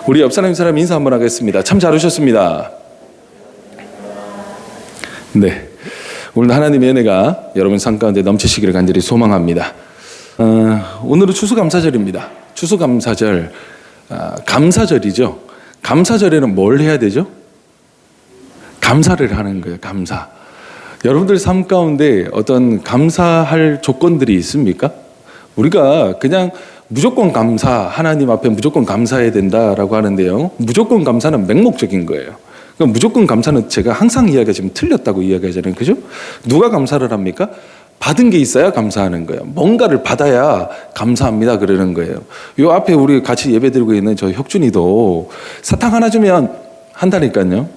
우리 옆 사람 인사 한번 하겠습니다. 참 잘 오셨습니다. 네, 오늘 하나님의 은혜가 여러분 삶 가운데 넘치시기를 간절히 소망합니다. 오늘은 추수감사절입니다. 추수감사절, 감사절이죠. 감사절에는 뭘 해야 되죠? 감사를 하는 거예요. 감사. 여러분들 삶 가운데 어떤 감사할 조건들이 있습니까? 우리가 그냥 무조건 감사, 하나님 앞에 무조건 감사해야 된다라고 하는데요. 무조건 감사는 맹목적인 거예요. 그러니까 무조건 감사는 제가 항상 이야기가 지금 틀렸다고 이야기하잖아요. 그죠? 누가 감사를 합니까? 받은 게 있어야 감사하는 거예요. 뭔가를 받아야 감사합니다 그러는 거예요. 요 앞에 우리 같이 예배드리고 있는 저 혁준이도 사탕 하나 주면 한다니까요.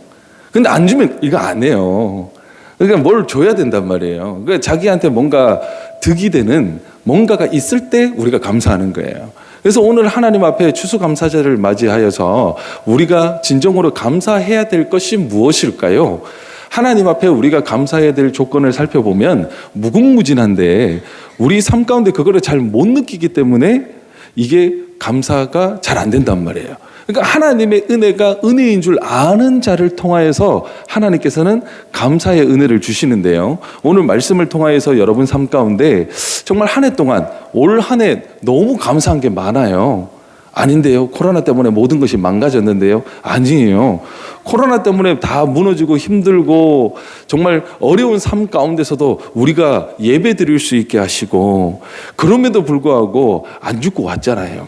근데 안 주면 이거 안 해요. 그러니까 뭘 줘야 된단 말이에요. 그러니까 자기한테 뭔가 득이 되는 뭔가가 있을 때 우리가 감사하는 거예요. 그래서 오늘 하나님 앞에 추수감사절을 맞이하여서 우리가 진정으로 감사해야 될 것이 무엇일까요? 하나님 앞에 우리가 감사해야 될 조건을 살펴보면 무궁무진한데 우리 삶 가운데 그거를 잘 못 느끼기 때문에 이게 감사가 잘 안 된단 말이에요. 그러니까 하나님의 은혜가 은혜인 줄 아는 자를 통하여서 하나님께서는 감사의 은혜를 주시는데요. 오늘 말씀을 통하여서 여러분 삶 가운데 정말 한 해 동안 올 한 해 너무 감사한 게 많아요. 아닌데요. 코로나 때문에 모든 것이 망가졌는데요. 아니에요. 코로나 때문에 다 무너지고 힘들고 정말 어려운 삶 가운데서도 우리가 예배 드릴 수 있게 하시고 그럼에도 불구하고 안 죽고 왔잖아요.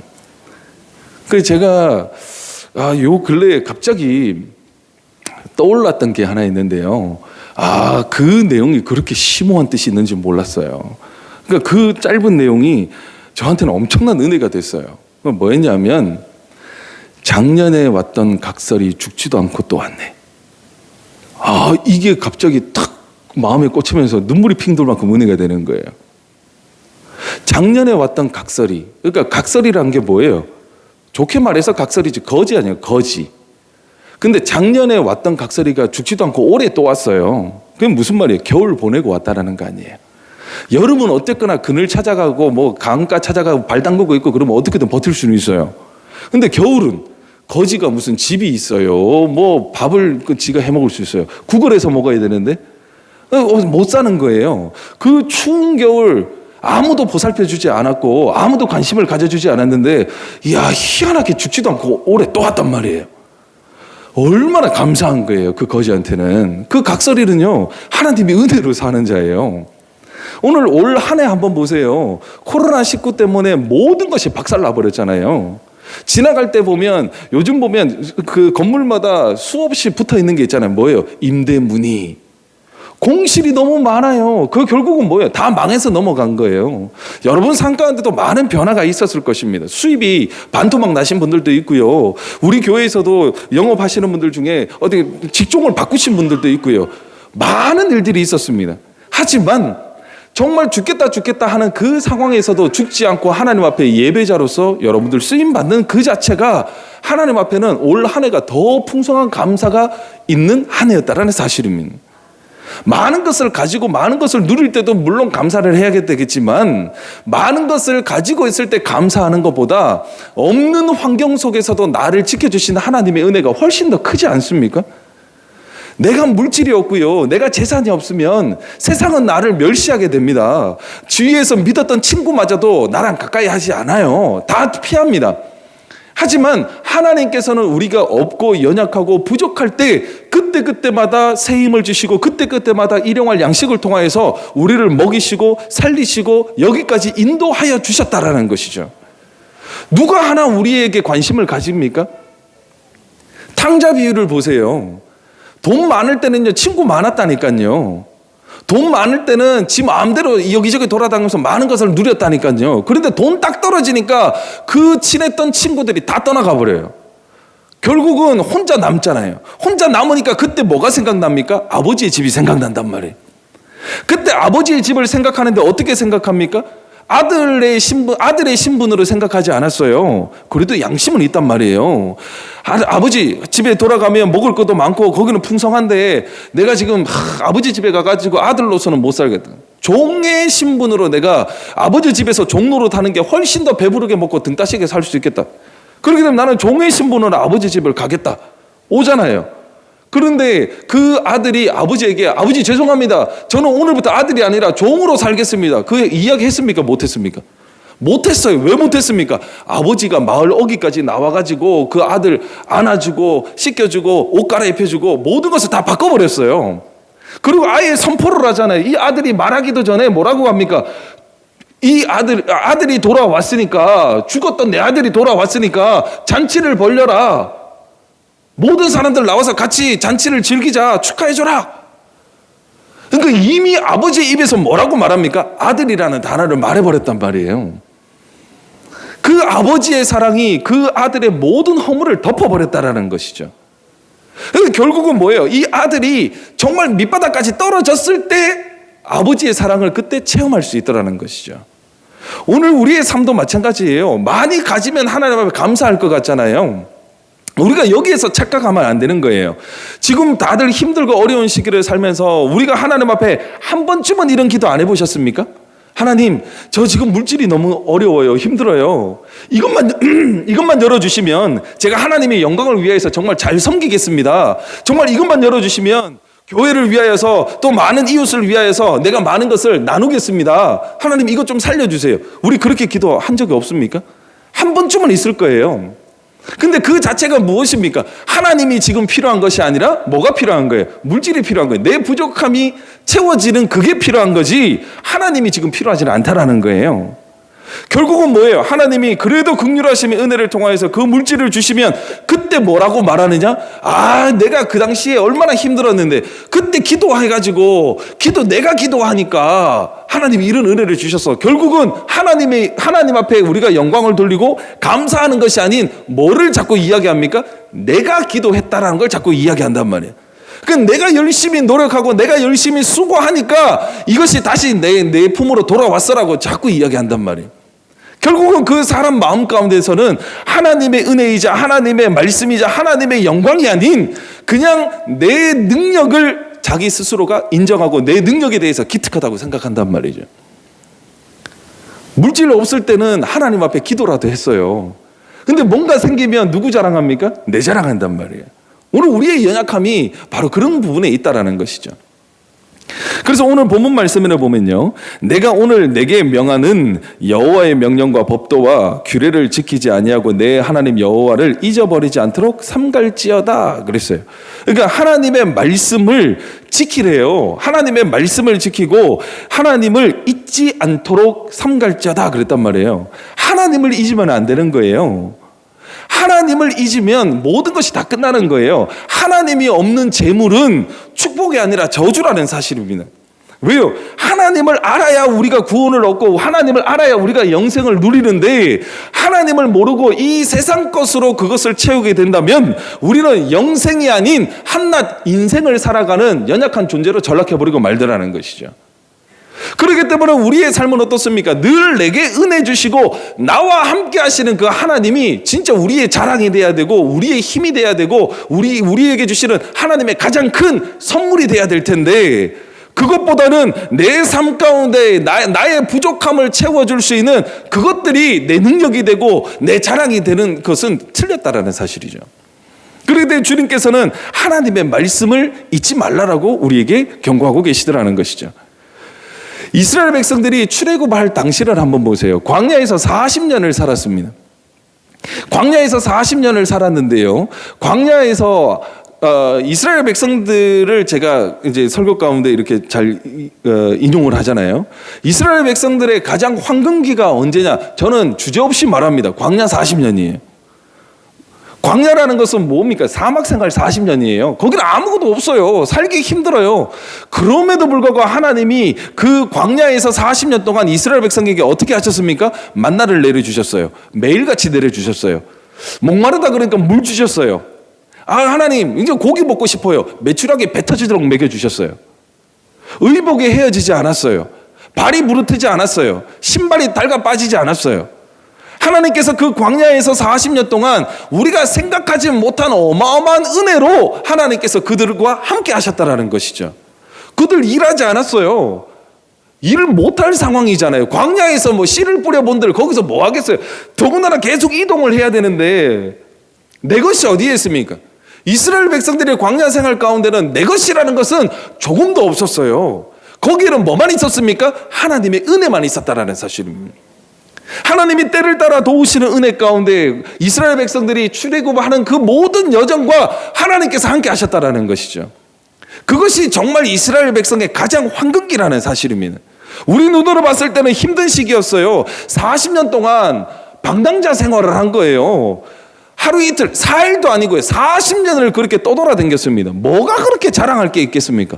그래서 제가 요 근래에 갑자기 떠올랐던 게 하나 있는데요. 그 내용이 그렇게 심오한 뜻이 있는지 몰랐어요. 그러니까 그 짧은 내용이 저한테는 엄청난 은혜가 됐어요. 뭐였냐면 작년에 왔던 각설이 죽지도 않고 또 왔네. 이게 갑자기 탁 마음에 꽂히면서 눈물이 핑 돌 만큼 은혜가 되는 거예요. 작년에 왔던 각설이, 그러니까 각설이란 게 뭐예요? 좋게 말해서 각설이지 거지 아니에요. 거지. 근데 작년에 왔던 각설이가 죽지도 않고 올해 또 왔어요. 그게 무슨 말이에요? 겨울 보내고 왔다라는 거 아니에요. 여름은 어쨌거나 그늘 찾아가고 뭐 강가 찾아가고 발 담그고 있고 그러면 어떻게든 버틸 수는 있어요. 근데 겨울은 거지가 무슨 집이 있어요. 뭐 밥을 지가 해 먹을 수 있어요. 구걸해서 먹어야 되는데 못 사는 거예요. 그 추운 겨울 아무도 보살펴 주지 않았고 아무도 관심을 가져주지 않았는데 희한하게 죽지도 않고 올해 또 왔단 말이에요. 얼마나 감사한 거예요. 그 거지한테는. 그 각설이는요 하나님이 은혜로 사는 자예요. 오늘 올 한 해 한번 보세요. 코로나19 때문에 모든 것이 박살나버렸잖아요. 지나갈 때 보면 요즘 보면 그 건물마다 수없이 붙어 있는 게 있잖아요. 뭐예요? 임대문의. 공실이 너무 많아요. 그 결국은 뭐예요? 다 망해서 넘어간 거예요. 여러분 삶 가운데도 많은 변화가 있었을 것입니다. 수입이 반토막 나신 분들도 있고요. 우리 교회에서도 영업하시는 분들 중에 어디 직종을 바꾸신 분들도 있고요. 많은 일들이 있었습니다. 하지만 정말 죽겠다 하는 그 상황에서도 죽지 않고 하나님 앞에 예배자로서 여러분들 쓰임받는 그 자체가 하나님 앞에는 올 한 해가 더 풍성한 감사가 있는 한 해였다라는 사실입니다. 많은 것을 가지고 많은 것을 누릴 때도 물론 감사를 해야 되겠지만 많은 것을 가지고 있을 때 감사하는 것보다 없는 환경 속에서도 나를 지켜주시는 하나님의 은혜가 훨씬 더 크지 않습니까? 내가 물질이 없고요. 내가 재산이 없으면 세상은 나를 멸시하게 됩니다. 주위에서 믿었던 친구마저도 나랑 가까이 하지 않아요. 다 피합니다. 하지만 하나님께서는 우리가 없고 연약하고 부족할 때 그때마다 새 힘을 주시고 그때마다 일용할 양식을 통하여서 우리를 먹이시고 살리시고 여기까지 인도하여 주셨다라는 것이죠. 누가 하나 우리에게 관심을 가집니까? 탕자 비유를 보세요. 돈 많을 때는요 친구 많았다니까요. 돈 많을 때는 지 마음대로 여기저기 돌아다니면서 많은 것을 누렸다니까요. 그런데 돈 딱 떨어지니까 그 친했던 친구들이 다 떠나가 버려요. 결국은 혼자 남잖아요. 혼자 남으니까 그때 뭐가 생각납니까? 아버지의 집이 생각난단 말이에요. 그때 아버지의 집을 생각하는데 어떻게 생각합니까? 아들의 신분으로 생각하지 않았어요. 그래도 양심은 있단 말이에요. 아버지 집에 돌아가면 먹을 것도 많고 거기는 풍성한데 내가 지금 아버지 집에 가가지고 아들로서는 못 살겠다. 종의 신분으로 내가 아버지 집에서 종로로 타는 게 훨씬 더 배부르게 먹고 등 따시게 살 수 있겠다. 그렇게 되면 나는 종의 신분으로 아버지 집을 가겠다 오잖아요. 그런데 그 아들이 아버지에게 아버지 죄송합니다. 저는 오늘부터 아들이 아니라 종으로 살겠습니다. 그 이야기 했습니까? 못했습니까? 못했어요. 왜 못했습니까? 아버지가 마을 어귀까지 나와가지고 그 아들 안아주고 씻겨주고 옷 갈아입혀주고 모든 것을 다 바꿔버렸어요. 그리고 아예 선포를 하잖아요. 이 아들이 말하기도 전에 뭐라고 합니까? 이 아들이 돌아왔으니까, 죽었던 내 아들이 돌아왔으니까 잔치를 벌려라. 모든 사람들 나와서 같이 잔치를 즐기자. 축하해줘라. 그러니까 이미 아버지의 입에서 뭐라고 말합니까? 아들이라는 단어를 말해버렸단 말이에요. 그 아버지의 사랑이 그 아들의 모든 허물을 덮어버렸다라는 것이죠. 그러니까 결국은 뭐예요? 이 아들이 정말 밑바닥까지 떨어졌을 때 아버지의 사랑을 그때 체험할 수 있더라는 것이죠. 오늘 우리의 삶도 마찬가지예요. 많이 가지면 하나님 앞에 감사할 것 같잖아요. 우리가 여기에서 착각하면 안 되는 거예요. 지금 다들 힘들고 어려운 시기를 살면서 우리가 하나님 앞에 한 번쯤은 이런 기도 안 해보셨습니까? 하나님, 저 지금 물질이 너무 어려워요. 힘들어요. 이것만 열어주시면 제가 하나님의 영광을 위해서 정말 잘 섬기겠습니다. 정말 이것만 열어주시면 교회를 위하여서 또 많은 이웃을 위하여서 내가 많은 것을 나누겠습니다. 하나님 이것 좀 살려주세요. 우리 그렇게 기도한 적이 없습니까? 한 번쯤은 있을 거예요. 근데 그 자체가 무엇입니까? 하나님이 지금 필요한 것이 아니라 뭐가 필요한 거예요? 물질이 필요한 거예요. 내 부족함이 채워지는 그게 필요한 거지 하나님이 지금 필요하지는 않다라는 거예요. 결국은 뭐예요? 하나님이 그래도 긍휼하심의 은혜를 통하여서 그 물질을 주시면 그때 뭐라고 말하느냐? 아, 내가 그 당시에 얼마나 힘들었는데 그때 기도해가지고 내가 기도하니까 하나님이 이런 은혜를 주셨어. 결국은 하나님 앞에 우리가 영광을 돌리고 감사하는 것이 아닌 뭐를 자꾸 이야기합니까? 내가 기도했다라는 걸 자꾸 이야기한단 말이에요. 그러니까 내가 열심히 노력하고 내가 열심히 수고하니까 이것이 다시 내 품으로 돌아왔어라고 자꾸 이야기한단 말이에요. 결국은 그 사람 마음 가운데서는 하나님의 은혜이자 하나님의 말씀이자 하나님의 영광이 아닌 그냥 내 능력을 자기 스스로가 인정하고 내 능력에 대해서 기특하다고 생각한단 말이죠. 물질 없을 때는 하나님 앞에 기도라도 했어요. 근데 뭔가 생기면 누구 자랑합니까? 내 자랑한단 말이에요. 오늘 우리의 연약함이 바로 그런 부분에 있다라는 것이죠. 그래서 오늘 본문 말씀에 보면요, 내가 오늘 내게 명하는 여호와의 명령과 법도와 규례를 지키지 아니하고 내 하나님 여호와를 잊어버리지 않도록 삼갈지어다 그랬어요. 그러니까 하나님의 말씀을 지키래요. 하나님의 말씀을 지키고 하나님을 잊지 않도록 삼갈지어다 그랬단 말이에요. 하나님을 잊으면 안 되는 거예요. 하나님을 잊으면 모든 것이 다 끝나는 거예요. 하나님이 없는 재물은 축복이 아니라 저주라는 사실입니다. 왜요? 하나님을 알아야 우리가 구원을 얻고 하나님을 알아야 우리가 영생을 누리는데 하나님을 모르고 이 세상 것으로 그것을 채우게 된다면 우리는 영생이 아닌 한낱 인생을 살아가는 연약한 존재로 전락해버리고 말더라는 것이죠. 그렇기 때문에 우리의 삶은 어떻습니까? 늘 내게 은혜 주시고 나와 함께 하시는 그 하나님이 진짜 우리의 자랑이 돼야 되고 우리의 힘이 돼야 되고 우리에게 주시는 하나님의 가장 큰 선물이 돼야 될 텐데 그것보다는 내 삶 가운데 나의 부족함을 채워줄 수 있는 그것들이 내 능력이 되고 내 자랑이 되는 것은 틀렸다라는 사실이죠. 그렇기 때문에 주님께서는 하나님의 말씀을 잊지 말라라고 우리에게 경고하고 계시더라는 것이죠. 이스라엘 백성들이 출애굽할 당시를 한번 보세요. 광야에서 40년을 살았습니다. 광야에서 40년을 살았는데요. 광야에서 이스라엘 백성들을 제가 이제 설교 가운데 이렇게 잘 인용을 하잖아요. 이스라엘 백성들의 가장 황금기가 언제냐? 저는 주저없이 말합니다. 광야 40년이에요. 광야라는 것은 뭡니까? 사막 생활 40년이에요. 거기는 아무것도 없어요. 살기 힘들어요. 그럼에도 불구하고 하나님이 그 광야에서 40년 동안 이스라엘 백성에게 어떻게 하셨습니까? 만나를 내려주셨어요. 매일같이 내려주셨어요. 목마르다 그러니까 물 주셨어요. 아, 하나님 이제 고기 먹고 싶어요. 메추라기 배 터지도록 먹여주셨어요. 의복에 헤어지지 않았어요. 발이 부르트지 않았어요. 신발이 닳아 빠지지 않았어요. 하나님께서 그 광야에서 40년 동안 우리가 생각하지 못한 어마어마한 은혜로 하나님께서 그들과 함께 하셨다라는 것이죠. 그들 일하지 않았어요. 일을 못할 상황이잖아요. 광야에서 뭐 씨를 뿌려본들 거기서 뭐 하겠어요? 더군다나 계속 이동을 해야 되는데 내 것이 어디에 있습니까? 이스라엘 백성들의 광야 생활 가운데는 내 것이라는 것은 조금도 없었어요. 거기에는 뭐만 있었습니까? 하나님의 은혜만 있었다라는 사실입니다. 하나님이 때를 따라 도우시는 은혜 가운데 이스라엘 백성들이 출애굽하는 그 모든 여정과 하나님께서 함께 하셨다라는 것이죠. 그것이 정말 이스라엘 백성의 가장 황금기라는 사실입니다. 우리 눈으로 봤을 때는 힘든 시기였어요. 40년 동안 방랑자 생활을 한 거예요. 하루 이틀, 4일도 아니고요. 40년을 그렇게 떠돌아다녔습니다. 뭐가 그렇게 자랑할 게 있겠습니까?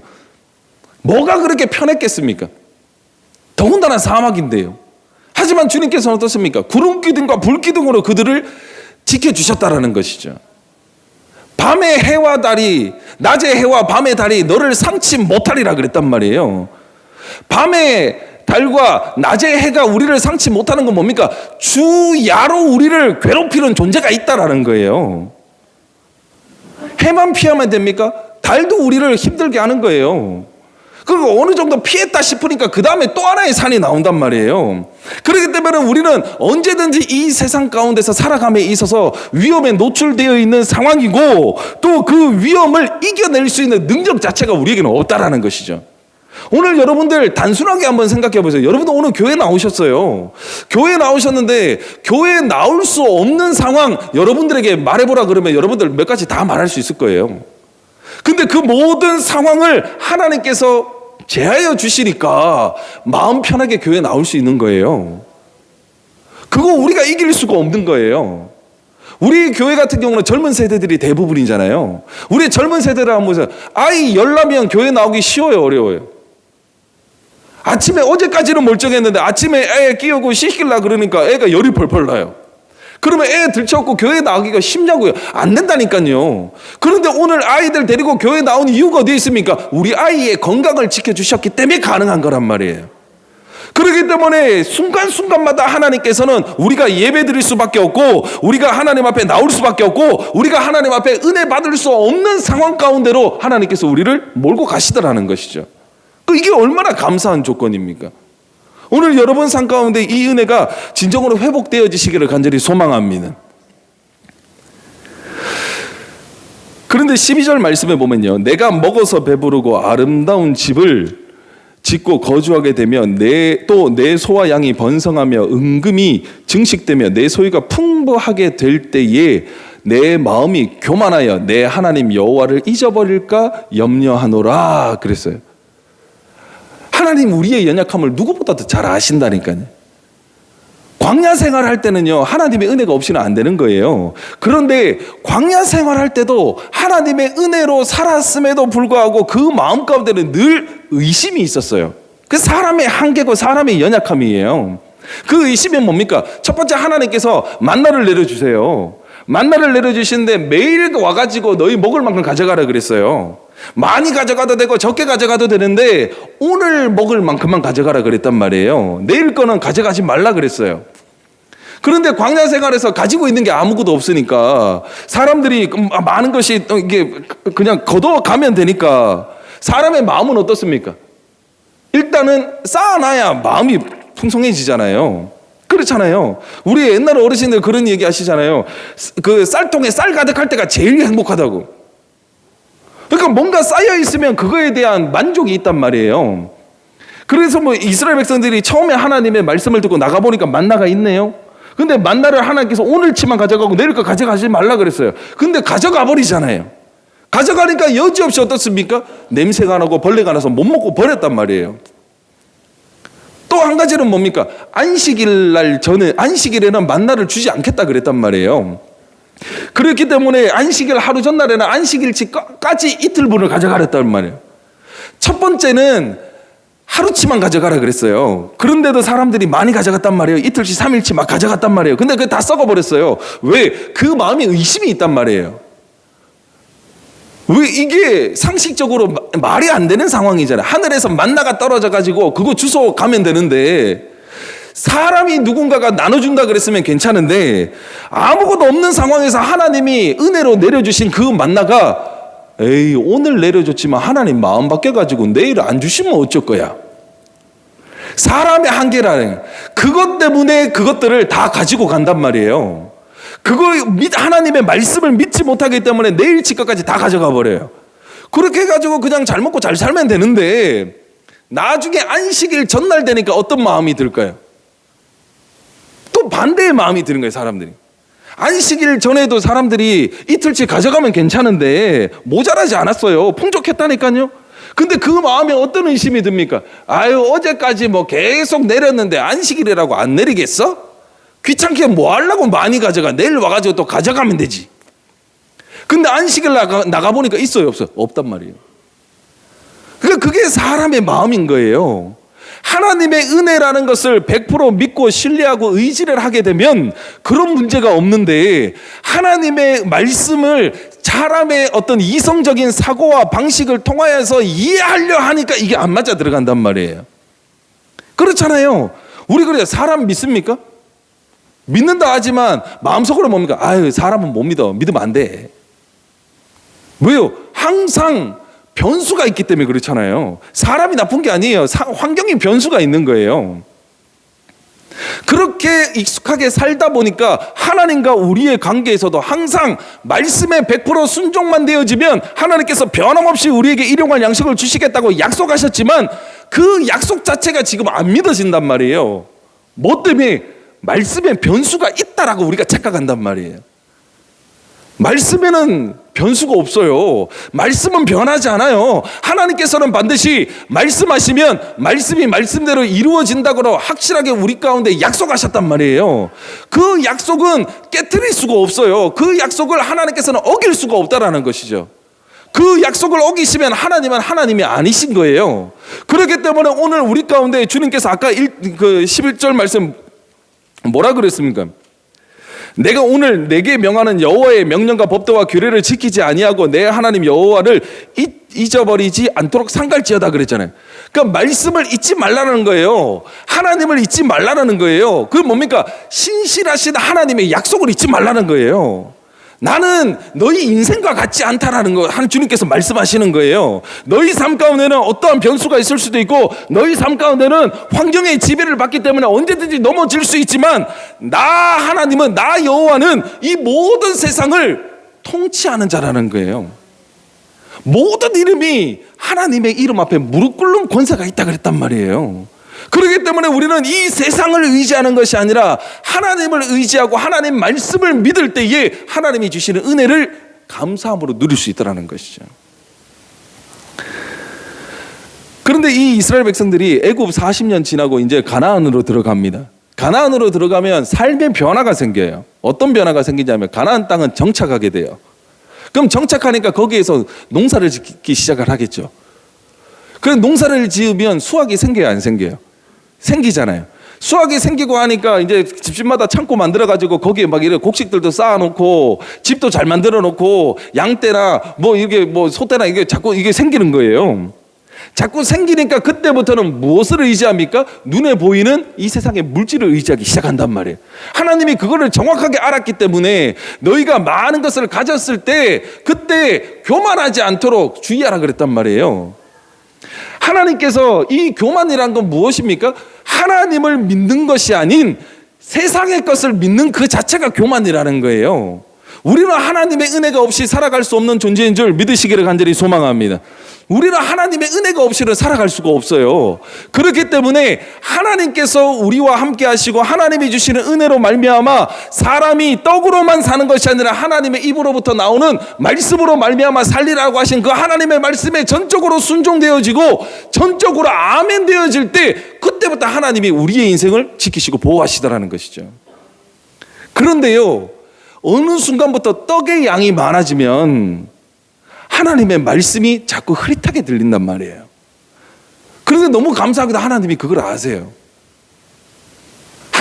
뭐가 그렇게 편했겠습니까? 더군다나 사막인데요. 하지만 주님께서는 어떻습니까? 구름 기둥과 불 기둥으로 그들을 지켜주셨다라는 것이죠. 밤의 해와 달이, 낮의 해와 밤의 달이 너를 상치 못하리라 그랬단 말이에요. 밤의 달과 낮의 해가 우리를 상치 못하는 건 뭡니까? 주야로 우리를 괴롭히는 존재가 있다라는 거예요. 해만 피하면 됩니까? 달도 우리를 힘들게 하는 거예요. 그리고 어느 정도 피했다 싶으니까 그 다음에 또 하나의 산이 나온단 말이에요. 그렇기 때문에 우리는 언제든지 이 세상 가운데서 살아감에 있어서 위험에 노출되어 있는 상황이고 또 그 위험을 이겨낼 수 있는 능력 자체가 우리에게는 없다라는 것이죠. 오늘 여러분들 단순하게 한번 생각해 보세요. 여러분들 오늘 교회 나오셨어요. 교회 나오셨는데 교회에 나올 수 없는 상황 여러분들에게 말해보라 그러면 여러분들 몇 가지 다 말할 수 있을 거예요. 근데 그 모든 상황을 하나님께서 제하여 주시니까 마음 편하게 교회에 나올 수 있는 거예요. 그거 우리가 이길 수가 없는 거예요. 우리 교회 같은 경우는 젊은 세대들이 대부분이잖아요. 우리 젊은 세대를 한번 보세요. 아이 열나면 교회 나오기 쉬워요, 어려워요? 아침에 어제까지는 멀쩡했는데 아침에 애 끼우고 씻길라 그러니까 애가 열이 펄펄 나요. 그러면 애 들쳐갖고 교회 나가기가 쉽냐고요? 안 된다니까요. 그런데 오늘 아이들 데리고 교회 나온 이유가 어디에 있습니까? 우리 아이의 건강을 지켜주셨기 때문에 가능한 거란 말이에요. 그렇기 때문에 순간순간마다 하나님께서는 우리가 예배 드릴 수밖에 없고 우리가 하나님 앞에 나올 수밖에 없고 우리가 하나님 앞에 은혜 받을 수 없는 상황 가운데로 하나님께서 우리를 몰고 가시더라는 것이죠. 이게 얼마나 감사한 조건입니까? 오늘 여러분 삶 가운데 이 은혜가 진정으로 회복되어지시기를 간절히 소망합니다. 그런데 12절 말씀에 보면요. 내가 먹어서 배부르고 아름다운 집을 짓고 거주하게 되면 내 소와 양이 번성하며 은금이 증식되며 내 소유가 풍부하게 될 때에 내 마음이 교만하여 내 하나님 여호와를 잊어버릴까 염려하노라 그랬어요. 하나님 우리의 연약함을 누구보다도 잘 아신다니까요. 광야 생활할 때는요 하나님의 은혜가 없이는 안 되는 거예요. 그런데 광야 생활할 때도 하나님의 은혜로 살았음에도 불구하고 그 마음 가운데는 늘 의심이 있었어요. 그 사람의 한계고 사람의 연약함이에요. 그 의심이 뭡니까? 첫 번째 하나님께서 만나를 내려주세요. 만나를 내려주시는데 매일 와가지고 너희 먹을 만큼 가져가라 그랬어요. 많이 가져가도 되고 적게 가져가도 되는데 오늘 먹을 만큼만 가져가라 그랬단 말이에요. 내일 거는 가져가지 말라 그랬어요. 그런데 광야 생활에서 가지고 있는 게 아무것도 없으니까 사람들이 많은 것이 이게 그냥 걷어가면 되니까 사람의 마음은 어떻습니까? 일단은 쌓아놔야 마음이 풍성해지잖아요. 그렇잖아요. 우리 옛날 어르신들 그런 얘기 하시잖아요. 그 쌀통에 쌀 가득할 때가 제일 행복하다고. 그러니까 뭔가 쌓여 있으면 그거에 대한 만족이 있단 말이에요. 그래서 뭐 이스라엘 백성들이 처음에 하나님의 말씀을 듣고 나가보니까 만나가 있네요. 근데 만나를 하나님께서 오늘치만 가져가고 내일 거 가져가지 말라 그랬어요. 근데 가져가 버리잖아요. 가져가니까 여지없이 어떻습니까? 냄새가 나고 벌레가 나서 못 먹고 버렸단 말이에요. 또 한 가지는 뭡니까? 안식일에는 만나를 주지 않겠다 그랬단 말이에요. 그렇기 때문에 안식일 하루 전날에는 안식일치까지 이틀분을 가져가랬단 말이에요. 첫 번째는 하루치만 가져가라 그랬어요. 그런데도 사람들이 많이 가져갔단 말이에요. 이틀치 3일치 막 가져갔단 말이에요. 근데 그게 다 썩어버렸어요. 왜? 그 마음에 의심이 있단 말이에요. 왜? 이게 상식적으로 말이 안 되는 상황이잖아요. 하늘에서 만나가 떨어져 가지고 그거 주워 가면 되는데 사람이 누군가가 나눠준다 그랬으면 괜찮은데 아무것도 없는 상황에서 하나님이 은혜로 내려주신 그 만나가 오늘 내려줬지만 하나님 마음 바뀌어가지고 내일 안 주시면 어쩔 거야. 사람의 한계라는 그것 때문에 그것들을 다 가지고 간단 말이에요. 하나님의 말씀을 믿지 못하기 때문에 내일 치과까지 다 가져가 버려요. 그렇게 해가지고 그냥 잘 먹고 잘 살면 되는데 나중에 안식일 전날 되니까 어떤 마음이 들까요? 또 반대의 마음이 드는 거예요, 사람들이. 안식일 전에도 사람들이 이틀치 가져가면 괜찮은데 모자라지 않았어요. 풍족했다니까요. 근데 그 마음에 어떤 의심이 듭니까? 아유, 어제까지 뭐 계속 내렸는데 안식일이라고 안 내리겠어? 귀찮게 뭐 하려고 많이 가져가? 내일 와가지고 또 가져가면 되지. 근데 안식일 나가보니까 있어요, 없어요? 없단 말이에요. 그러니까 그게 사람의 마음인 거예요. 하나님의 은혜라는 것을 100% 믿고 신뢰하고 의지를 하게 되면 그런 문제가 없는데, 하나님의 말씀을 사람의 어떤 이성적인 사고와 방식을 통하여서 이해하려 하니까 이게 안 맞아 들어간단 말이에요. 그렇잖아요. 우리 그래요. 사람 믿습니까? 믿는다 하지만 마음속으로 뭡니까? 아유, 사람은 못 믿어. 믿으면 안 돼. 왜요? 항상 변수가 있기 때문에 그렇잖아요. 사람이 나쁜 게 아니에요. 환경이 변수가 있는 거예요. 그렇게 익숙하게 살다 보니까 하나님과 우리의 관계에서도 항상 말씀에 100% 순종만 되어지면 하나님께서 변함없이 우리에게 일용할 양식을 주시겠다고 약속하셨지만 그 약속 자체가 지금 안 믿어진단 말이에요. 뭐 때문에? 말씀에 변수가 있다라고 우리가 착각한단 말이에요. 말씀에는 변수가 없어요. 말씀은 변하지 않아요. 하나님께서는 반드시 말씀하시면 말씀이 말씀대로 이루어진다고 확실하게 우리 가운데 약속하셨단 말이에요. 그 약속은 깨트릴 수가 없어요. 그 약속을 하나님께서는 어길 수가 없다라는 것이죠. 그 약속을 어기시면 하나님은 하나님이 아니신 거예요. 그렇기 때문에 오늘 우리 가운데 주님께서 아까 11절 말씀 뭐라 그랬습니까? 내가 오늘 내게 명하는 여호와의 명령과 법도와 규례를 지키지 아니하고 내 하나님 여호와를 잊어버리지 않도록 상갈지어다 그랬잖아요. 그러니까 말씀을 잊지 말라는 거예요. 하나님을 잊지 말라는 거예요. 그게 뭡니까? 신실하신 하나님의 약속을 잊지 말라는 거예요. 나는 너희 인생과 같지 않다라는 거 주님께서 말씀하시는 거예요. 너희 삶 가운데는 어떠한 변수가 있을 수도 있고 너희 삶 가운데는 환경의 지배를 받기 때문에 언제든지 넘어질 수 있지만 나 하나님은, 나 여호와는 이 모든 세상을 통치하는 자라는 거예요. 모든 이름이 하나님의 이름 앞에 무릎 꿇는 권세가 있다 그랬단 말이에요. 그렇기 때문에 우리는 이 세상을 의지하는 것이 아니라 하나님을 의지하고 하나님 말씀을 믿을 때에 하나님이 주시는 은혜를 감사함으로 누릴 수 있다는 것이죠. 그런데 이 이스라엘 백성들이 애굽 40년 지나고 이제 가나안으로 들어갑니다. 가나안으로 들어가면 삶의 변화가 생겨요. 어떤 변화가 생기냐면 가나안 땅은 정착하게 돼요. 그럼 정착하니까 거기에서 농사를 짓기 시작을 하겠죠. 그럼 농사를 지으면 수확이 생겨요, 안 생겨요? 생기잖아요. 수확이 생기고 하니까 이제 집집마다 창고 만들어가지고 거기에 막 이런 곡식들도 쌓아놓고 집도 잘 만들어놓고 양떼나 뭐 이게 뭐 소떼나 이게 자꾸 이게 생기는 거예요. 자꾸 생기니까 그때부터는 무엇을 의지합니까? 눈에 보이는 이 세상의 물질을 의지하기 시작한단 말이에요. 하나님이 그거를 정확하게 알았기 때문에 너희가 많은 것을 가졌을 때 그때 교만하지 않도록 주의하라 그랬단 말이에요. 하나님께서 이 교만이란 건 무엇입니까? 하나님을 믿는 것이 아닌 세상의 것을 믿는 그 자체가 교만이라는 거예요. 우리는 하나님의 은혜가 없이 살아갈 수 없는 존재인 줄 믿으시기를 간절히 소망합니다. 우리는 하나님의 은혜가 없이는 살아갈 수가 없어요. 그렇기 때문에 하나님께서 우리와 함께 하시고 하나님이 주시는 은혜로 말미암아 사람이 떡으로만 사는 것이 아니라 하나님의 입으로부터 나오는 말씀으로 말미암아 살리라고 하신 그 하나님의 말씀에 전적으로 순종되어지고 전적으로 아멘 되어질 때 그때부터 하나님이 우리의 인생을 지키시고 보호하시더라는 것이죠. 그런데요, 어느 순간부터 떡의 양이 많아지면 하나님의 말씀이 자꾸 흐릿하게 들린단 말이에요. 그런데 너무 감사하게도 하나님이 그걸 아세요.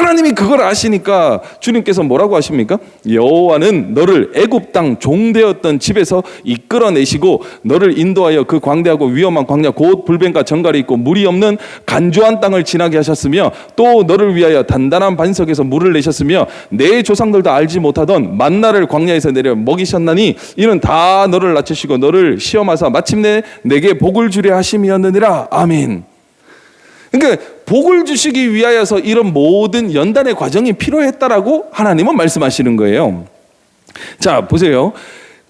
하나님이 그걸 아시니까 주님께서 뭐라고 하십니까? 여호와는 너를 애굽 땅 종되었던 집에서 이끌어내시고 너를 인도하여 그 광대하고 위험한 광야 곧 불뱀과 정갈이 있고 물이 없는 간조한 땅을 지나게 하셨으며 또 너를 위하여 단단한 반석에서 물을 내셨으며 내 조상들도 알지 못하던 만나를 광야에서 내려 먹이셨나니 이는 다 너를 낮추시고 너를 시험하사 마침내 내게 복을 주려 하심이었느니라. 아멘. 그러니까 복을 주시기 위하여서 이런 모든 연단의 과정이 필요했다라고 하나님은 말씀하시는 거예요. 자, 보세요.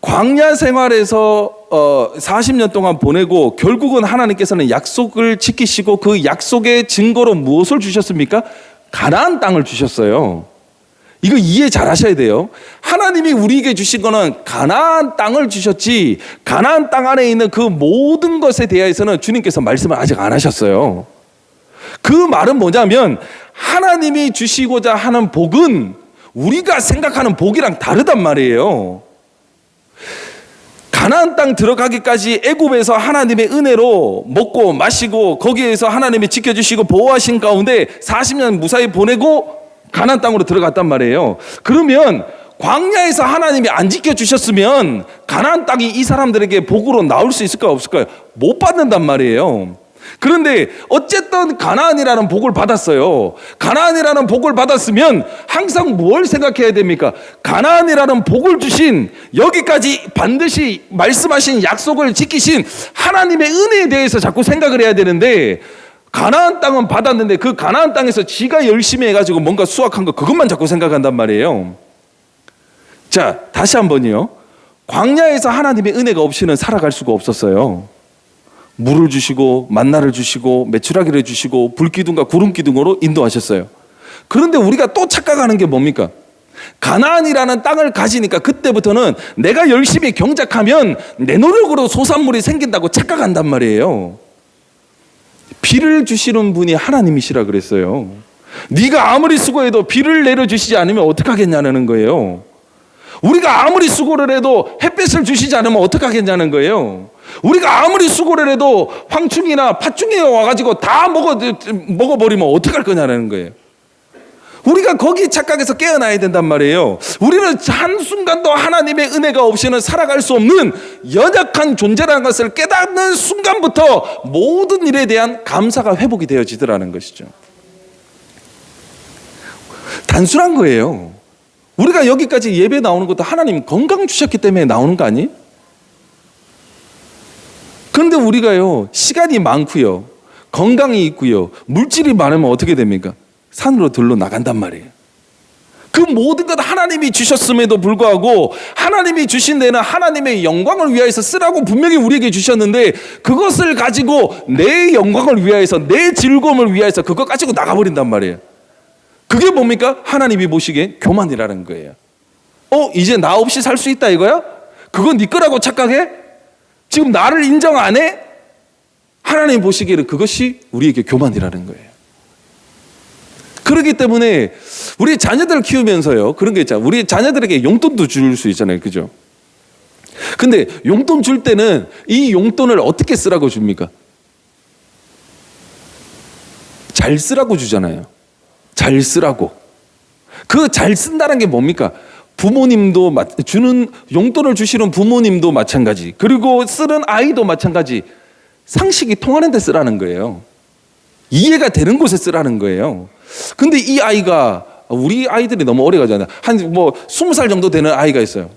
광야 생활에서 40년 동안 보내고 결국은 하나님께서는 약속을 지키시고 그 약속의 증거로 무엇을 주셨습니까? 가나안 땅을 주셨어요. 이거 이해 잘 하셔야 돼요. 하나님이 우리에게 주신 거는 가나안 땅을 주셨지, 가나안 땅 안에 있는 그 모든 것에 대해서는 주님께서 말씀을 아직 안 하셨어요. 그 말은 뭐냐면 하나님이 주시고자 하는 복은 우리가 생각하는 복이랑 다르단 말이에요. 가나안 땅 들어가기까지 애굽에서 하나님의 은혜로 먹고 마시고 거기에서 하나님이 지켜주시고 보호하신 가운데 40년 무사히 보내고 가나안 땅으로 들어갔단 말이에요. 그러면 광야에서 하나님이 안 지켜주셨으면 가나안 땅이 이 사람들에게 복으로 나올 수 있을까요? 없을까요? 못 받는단 말이에요. 그런데 어쨌든 가나안이라는 복을 받았어요. 가나안이라는 복을 받았으면 항상 뭘 생각해야 됩니까? 가나안이라는 복을 주신, 여기까지 반드시 말씀하신 약속을 지키신 하나님의 은혜에 대해서 자꾸 생각을 해야 되는데, 가나안 땅은 받았는데 그 가나안 땅에서 지가 열심히 해가지고 뭔가 수확한 거, 그것만 자꾸 생각한단 말이에요. 자, 다시 한번요. 광야에서 하나님의 은혜가 없이는 살아갈 수가 없었어요. 물을 주시고 만나를 주시고 메추라기를 주시고 불기둥과 구름기둥으로 인도하셨어요. 그런데 우리가 또 착각하는 게 뭡니까? 가나안이라는 땅을 가지니까 그때부터는 내가 열심히 경작하면 내 노력으로 소산물이 생긴다고 착각한단 말이에요. 비를 주시는 분이 하나님이시라 그랬어요. 네가 아무리 수고해도 비를 내려주시지 않으면 어떡하겠냐는 거예요. 우리가 아무리 수고를 해도 햇볕을 주시지 않으면 어떡하겠냐는 거예요. 우리가 아무리 수고를 해도 황충이나 팥충이가 와가지고 다 먹어버리면 어떡할 거냐는 거예요. 우리가 거기 착각해서 깨어나야 된단 말이에요. 우리는 한순간도 하나님의 은혜가 없이는 살아갈 수 없는 연약한 존재라는 것을 깨닫는 순간부터 모든 일에 대한 감사가 회복이 되어지더라는 것이죠. 단순한 거예요. 우리가 여기까지 예배 나오는 것도 하나님 건강 주셨기 때문에 나오는 거 아니에요? 그런데 우리가요, 시간이 많고요, 건강이 있고요, 물질이 많으면 어떻게 됩니까? 산으로 들러 나간단 말이에요. 그 모든 것 하나님이 주셨음에도 불구하고 하나님이 주신 데는 하나님의 영광을 위하여서 쓰라고 분명히 우리에게 주셨는데, 그것을 가지고 내 영광을 위하여서, 내 즐거움을 위하여서 그것 가지고 나가버린단 말이에요. 그게 뭡니까? 하나님이 보시기엔 교만이라는 거예요. 이제 나 없이 살 수 있다 이거야? 그건 네 거라고 착각해? 지금 나를 인정 안 해? 하나님 보시기에는 그것이 우리에게 교만이라는 거예요. 그렇기 때문에 우리 자녀들을 키우면서요, 그런 게 있잖아요. 우리 자녀들에게 용돈도 줄 수 있잖아요. 그죠? 근데 용돈 줄 때는 이 용돈을 어떻게 쓰라고 줍니까? 잘 쓰라고 주잖아요. 잘 쓰라고. 그 잘 쓴다는 게 뭡니까? 부모님도 주는, 용돈을 주시는 부모님도 마찬가지, 그리고 쓰는 아이도 마찬가지. 상식이 통하는 데 쓰라는 거예요. 이해가 되는 곳에 쓰라는 거예요. 근데 이 아이가, 우리 아이들이 너무 오래 가잖아요. 한 20살 정도 되는 아이가 있어요.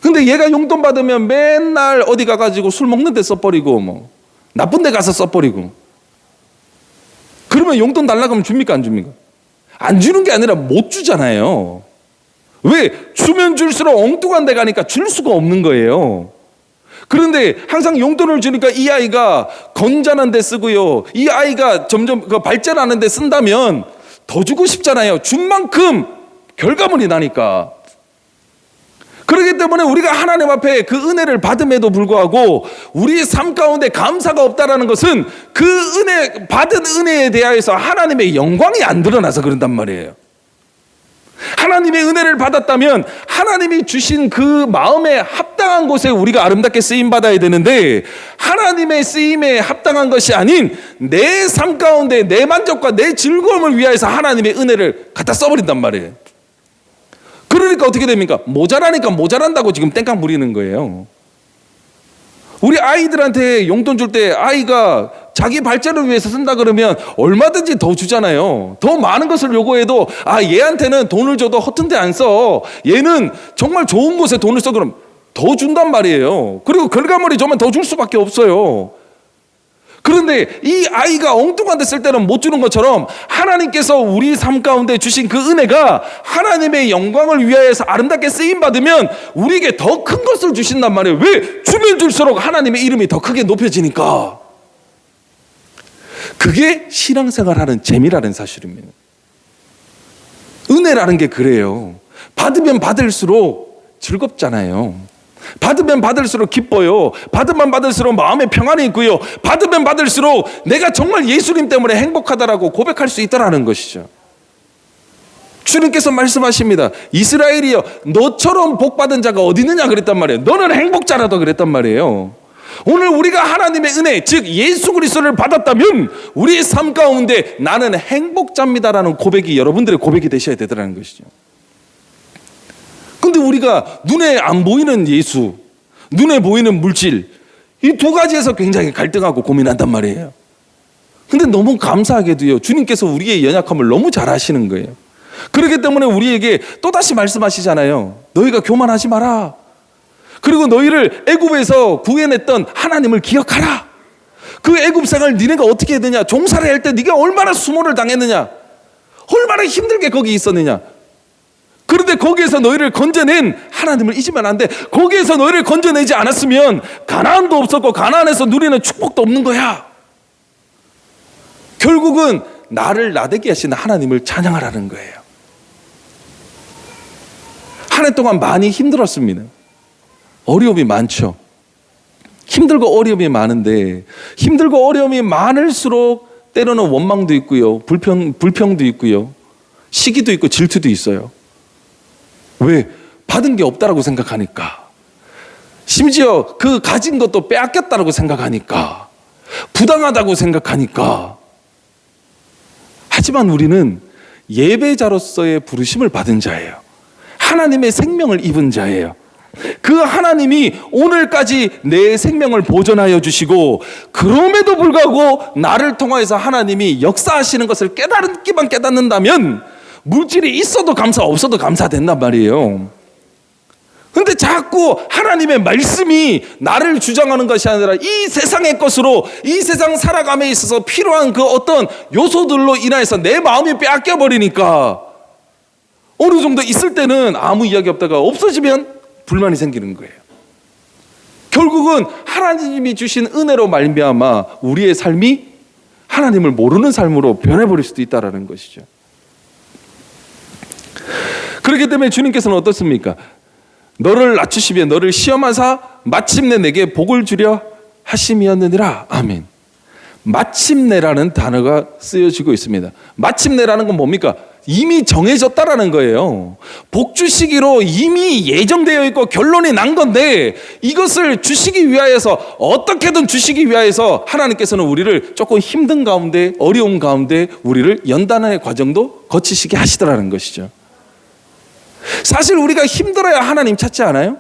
근데 얘가 용돈 받으면 맨날 어디 가가지고 술 먹는 데 써버리고 나쁜 데 가서 써버리고. 그러면 용돈 달라고 하면 줍니까 안 줍니까? 안 주는 게 아니라 못 주잖아요. 왜? 주면 줄수록 엉뚱한 데 가니까 줄 수가 없는 거예요. 그런데 항상 용돈을 주니까 이 아이가 건전한 데 쓰고요, 이 아이가 점점 발전하는 데 쓴다면 더 주고 싶잖아요. 준 만큼 결과물이 나니까. 그렇기 때문에 우리가 하나님 앞에 그 은혜를 받음에도 불구하고 우리의 삶 가운데 감사가 없다라는 것은 그 은혜, 받은 은혜에 대하여서 하나님의 영광이 안 드러나서 그런단 말이에요. 하나님의 은혜를 받았다면 하나님이 주신 그 마음에 합당한 곳에 우리가 아름답게 쓰임받아야 되는데, 하나님의 쓰임에 합당한 것이 아닌 내 삶 가운데 내 만족과 내 즐거움을 위하여서 하나님의 은혜를 갖다 써버린단 말이에요. 그러니까 어떻게 됩니까? 모자라니까 모자란다고 지금 땡깡 부리는 거예요. 우리 아이들한테 용돈 줄 때 아이가 자기 발전을 위해서 쓴다 그러면 얼마든지 더 주잖아요. 더 많은 것을 요구해도 얘한테는 돈을 줘도 허튼 데 안 써, 얘는 정말 좋은 곳에 돈을 써, 그럼 더 준단 말이에요. 그리고 결과물이 정말 더 줄 수밖에 없어요. 그런데 이 아이가 엉뚱한 데 쓸 때는 못 주는 것처럼 하나님께서 우리 삶 가운데 주신 그 은혜가 하나님의 영광을 위하여서 아름답게 쓰임받으면 우리에게 더 큰 것을 주신단 말이에요. 왜? 주면 줄수록 하나님의 이름이 더 크게 높여지니까. 그게 신앙생활하는 재미라는 사실입니다. 은혜라는 게 그래요. 받으면 받을수록 즐겁잖아요. 받으면 받을수록 기뻐요. 받으면 받을수록 마음에 평안이 있고요. 받으면 받을수록 내가 정말 예수님 때문에 행복하다라고 고백할 수 있다라는 것이죠. 주님께서 말씀하십니다. 이스라엘이여, 너처럼 복받은 자가 어디 있느냐 그랬단 말이에요. 너는 행복자라도 그랬단 말이에요. 오늘 우리가 하나님의 은혜, 즉 예수 그리스도를 받았다면 우리의 삶 가운데 나는 행복자입니다라는 고백이 여러분들의 고백이 되셔야 되더라는 것이죠. 근데 우리가 눈에 안 보이는 예수, 눈에 보이는 물질, 이 두 가지에서 굉장히 갈등하고 고민한단 말이에요. 근데 너무 감사하게도요, 주님께서 우리의 연약함을 너무 잘 아시는 거예요. 그렇기 때문에 우리에게 또다시 말씀하시잖아요. 너희가 교만하지 마라. 그리고 너희를 애굽에서 구해냈던 하나님을 기억하라. 그 애굽 생활 니네가 어떻게 해야 되냐? 종살이 할 때 네가 얼마나 수모를 당했느냐? 얼마나 힘들게 거기 있었느냐? 그런데 거기에서 너희를 건져낸 하나님을 잊으면 안 돼. 거기에서 너희를 건져내지 않았으면 가나안도 없었고 가나안에서 누리는 축복도 없는 거야. 결국은 나를 나되게 하시는 하나님을 찬양하라는 거예요. 한 해 동안 많이 힘들었습니다. 어려움이 많죠. 힘들고 어려움이 많은데 힘들고 어려움이 많을수록 때로는 원망도 있고요. 불평도 있고요. 시기도 있고 질투도 있어요. 왜? 받은 게 없다라고 생각하니까. 심지어 그 가진 것도 빼앗겼다라고 생각하니까. 부당하다고 생각하니까. 하지만 우리는 예배자로서의 부르심을 받은 자예요. 하나님의 생명을 입은 자예요. 그 하나님이 오늘까지 내 생명을 보존하여 주시고 그럼에도 불구하고 나를 통하여서 하나님이 역사하시는 것을 깨닫기만 깨닫는다면 물질이 있어도 감사 없어도 감사된단 말이에요. 그런데 자꾸 하나님의 말씀이 나를 주장하는 것이 아니라 이 세상의 것으로 이 세상 살아감에 있어서 필요한 그 어떤 요소들로 인하여서 내 마음이 빼앗겨 버리니까 어느 정도 있을 때는 아무 이야기 없다가 없어지면 불만이 생기는 거예요. 결국은 하나님이 주신 은혜로 말미암아 우리의 삶이 하나님을 모르는 삶으로 변해버릴 수도 있다는 것이죠. 그렇기 때문에 주님께서는 어떻습니까? 너를 낮추시며 너를 시험하사 마침내 내게 복을 주려 하심이었느니라. 아멘. 마침내라는 단어가 쓰여지고 있습니다. 마침내라는 건 뭡니까? 이미 정해졌다라는 거예요. 복 주시기로 이미 예정되어 있고 결론이 난 건데 이것을 주시기 위하여서 어떻게든 주시기 위하여서 하나님께서는 우리를 조금 힘든 가운데 어려운 가운데 우리를 연단의 과정도 거치시게 하시더라는 것이죠. 사실 우리가 힘들어야 하나님 찾지 않아요?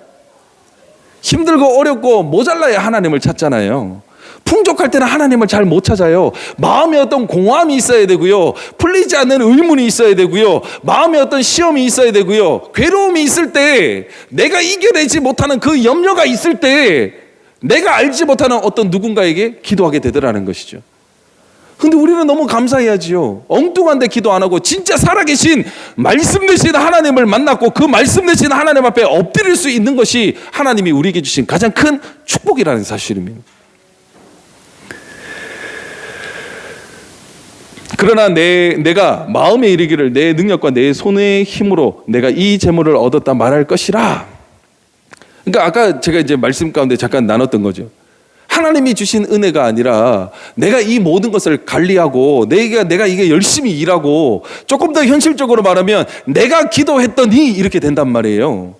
힘들고 어렵고 모자라야 하나님을 찾잖아요. 풍족할 때는 하나님을 잘 못 찾아요. 마음에 어떤 공허함이 있어야 되고요. 풀리지 않는 의문이 있어야 되고요. 마음에 어떤 시험이 있어야 되고요. 괴로움이 있을 때, 내가 이겨내지 못하는 그 염려가 있을 때 내가 알지 못하는 어떤 누군가에게 기도하게 되더라는 것이죠. 근데 우리는 너무 감사해야지요. 엉뚱한데 기도 안 하고 진짜 살아계신 말씀 되신 하나님을 만났고 그 말씀 되신 하나님 앞에 엎드릴 수 있는 것이 하나님이 우리에게 주신 가장 큰 축복이라는 사실입니다. 그러나 내가 마음에 이르기를 내 능력과 내 손의 힘으로 내가 이 재물을 얻었다 말할 것이라. 그러니까 아까 제가 이제 말씀 가운데 잠깐 나눴던 거죠. 하나님이 주신 은혜가 아니라 내가 이 모든 것을 관리하고 내가 이게 열심히 일하고 조금 더 현실적으로 말하면 내가 기도했더니 이렇게 된단 말이에요.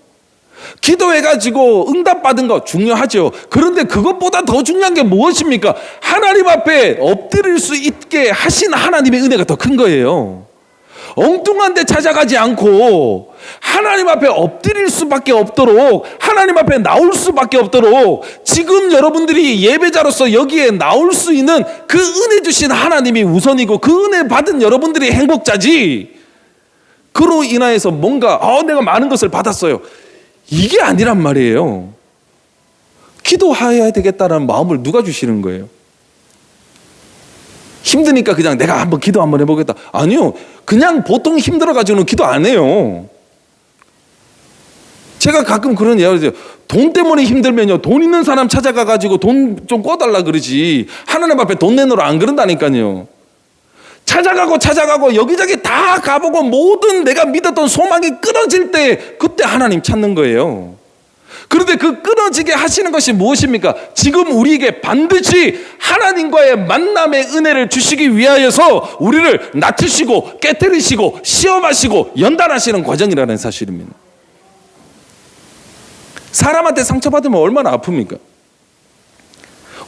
기도해가지고 응답받은 거 중요하죠. 그런데 그것보다 더 중요한 게 무엇입니까? 하나님 앞에 엎드릴 수 있게 하신 하나님의 은혜가 더 큰 거예요. 엉뚱한 데 찾아가지 않고 하나님 앞에 엎드릴 수밖에 없도록 하나님 앞에 나올 수밖에 없도록 지금 여러분들이 예배자로서 여기에 나올 수 있는 그 은혜 주신 하나님이 우선이고 그 은혜 받은 여러분들이 행복자지 그로 인하여서 뭔가 내가 많은 것을 받았어요 이게 아니란 말이에요. 기도해야 되겠다는 마음을 누가 주시는 거예요? 힘드니까 그냥 내가 한번 기도 한번 해보겠다. 아니요. 그냥 보통 힘들어가지고는 기도 안 해요. 제가 가끔 그런 이야기를 해요. 돈 때문에 힘들면요, 돈 있는 사람 찾아가가지고 돈 좀 꿔달라 그러지, 하나님 앞에 돈 내놓으라 안 그런다니까요. 찾아가고 여기저기 다 가보고 모든 내가 믿었던 소망이 끊어질 때, 그때 하나님 찾는 거예요. 그런데 그 끊어지게 하시는 것이 무엇입니까? 지금 우리에게 반드시 하나님과의 만남의 은혜를 주시기 위하여서 우리를 낮추시고 깨뜨리시고 시험하시고 연단하시는 과정이라는 사실입니다. 사람한테 상처받으면 얼마나 아픕니까?